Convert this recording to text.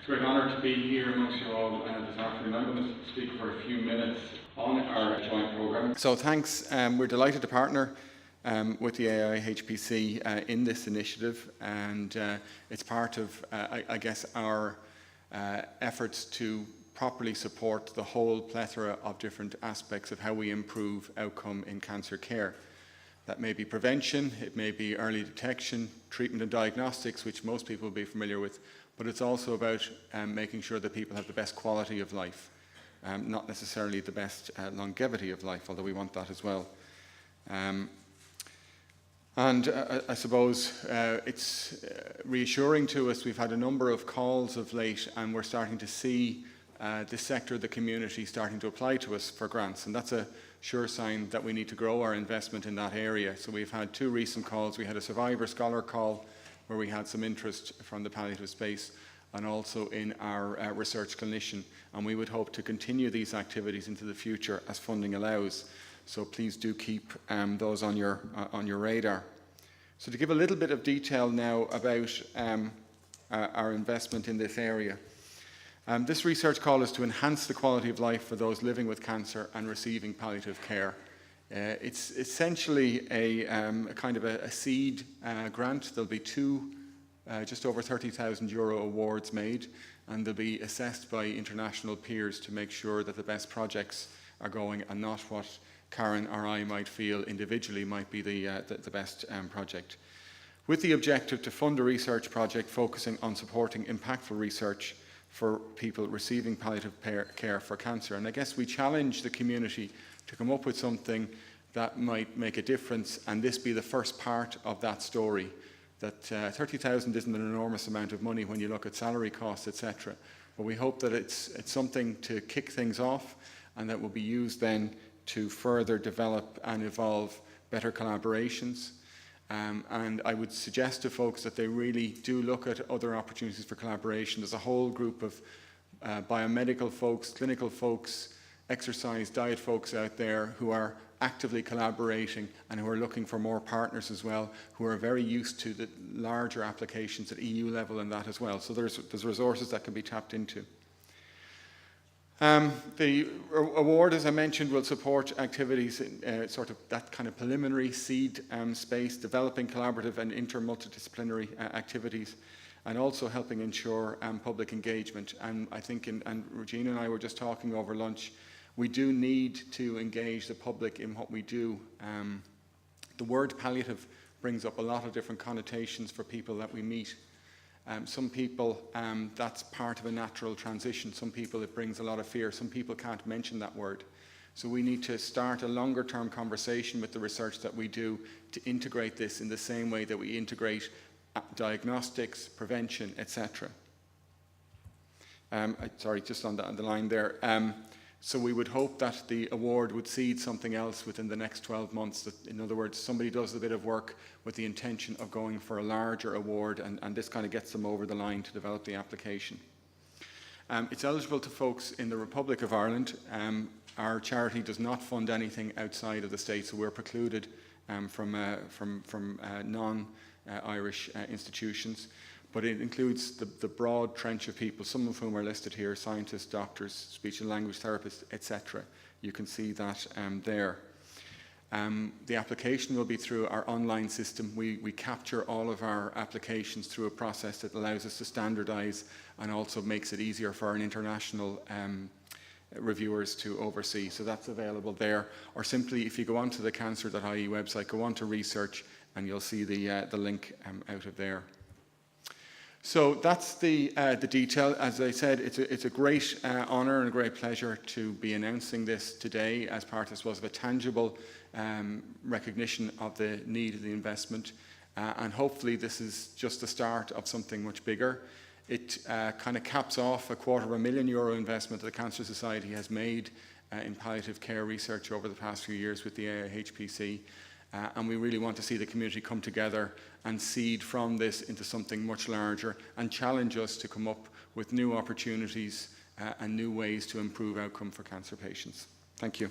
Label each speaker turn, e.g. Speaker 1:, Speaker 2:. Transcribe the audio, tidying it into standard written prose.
Speaker 1: It's a great honour to be here amongst you all this afternoon. I'm going to speak for a few minutes on our joint programme. So thanks. We're delighted to partner with the AIIHPC in this initiative, and it's part of, I guess, our efforts to properly support the whole plethora of different aspects of how we improve outcome in cancer care. That may be prevention, it may be early detection, treatment and diagnostics, which most people will be familiar with, but it's also about making sure that people have the best quality of life, not necessarily the best longevity of life, although we want that as well. I suppose it's reassuring to us. We've had a number of calls of late, and we're starting to see this sector of the community starting to apply to us for grants, and that's a sure sign that we need to grow our investment in that area. So we've had two recent calls. We had a survivor scholar call where we had some interest from the palliative space, and also in our research clinician, and we would hope to continue these activities into the future as funding allows. So please do keep those on your radar. So to give a little bit of detail now about our investment in this area. This research call is to enhance the quality of life for those living with cancer and receiving palliative care. It's essentially a kind of a seed grant. There'll be two just over €30,000 awards made, and they'll be assessed by international peers to make sure that the best projects are going and not what Karen or I might feel individually might be the best project. With the objective to fund a research project focusing on supporting impactful research for people receiving palliative care for cancer. And I guess we challenge the community to come up with something that might make a difference, and this be the first part of that story. That 30,000 isn't an enormous amount of money when you look at salary costs, etc. But we hope that it's something to kick things off, and that will be used then to further develop and evolve better collaborations. And I would suggest to folks that they really do look at other opportunities for collaboration. There's a whole group of biomedical folks, clinical folks, exercise, diet folks out there who are actively collaborating and who are looking for more partners as well, who are very used to the larger applications at EU level and that as well. So there's resources that can be tapped into. The award, as I mentioned, will support activities in sort of that kind of preliminary seed space, developing collaborative and multidisciplinary activities, and also helping ensure public engagement. And I think, and Regina and I were just talking over lunch, we do need to engage the public in what we do. The word palliative brings up a lot of different connotations for people that we meet. Some people, that's part of a natural transition. Some people, it brings a lot of fear. Some people can't mention that word. So we need to start a longer term conversation with the research that we do to integrate this in the same way that we integrate diagnostics, prevention, etc. Sorry, just on the line there. So we would hope that the award would seed something else within the next 12 months. That, in other words, somebody does a bit of work with the intention of going for a larger award, and this kind of gets them over the line to develop the application. It's eligible to folks in the Republic of Ireland. Our charity does not fund anything outside of the state, so we're precluded from non-Irish institutions. But it includes the broad trench of people, some of whom are listed here: scientists, doctors, speech and language therapists, etc. You can see that there. The application will be through our online system. We capture all of our applications through a process that allows us to standardise and also makes it easier for our international reviewers to oversee. So that's available there. Or simply, if you go onto the cancer.ie website, go on to research, and you'll see the link out of there. So that's the detail. As I said, it's a great honour and a great pleasure to be announcing this today as part, I suppose, of a tangible recognition of the need of the investment. And hopefully this is just the start of something much bigger. It kind of caps off a €250,000 investment that the Cancer Society has made in palliative care research over the past few years with the AIIHPC. And we really want to see the community come together and seed from this into something much larger and challenge us to come up with new opportunities and new ways to improve outcome for cancer patients. Thank you.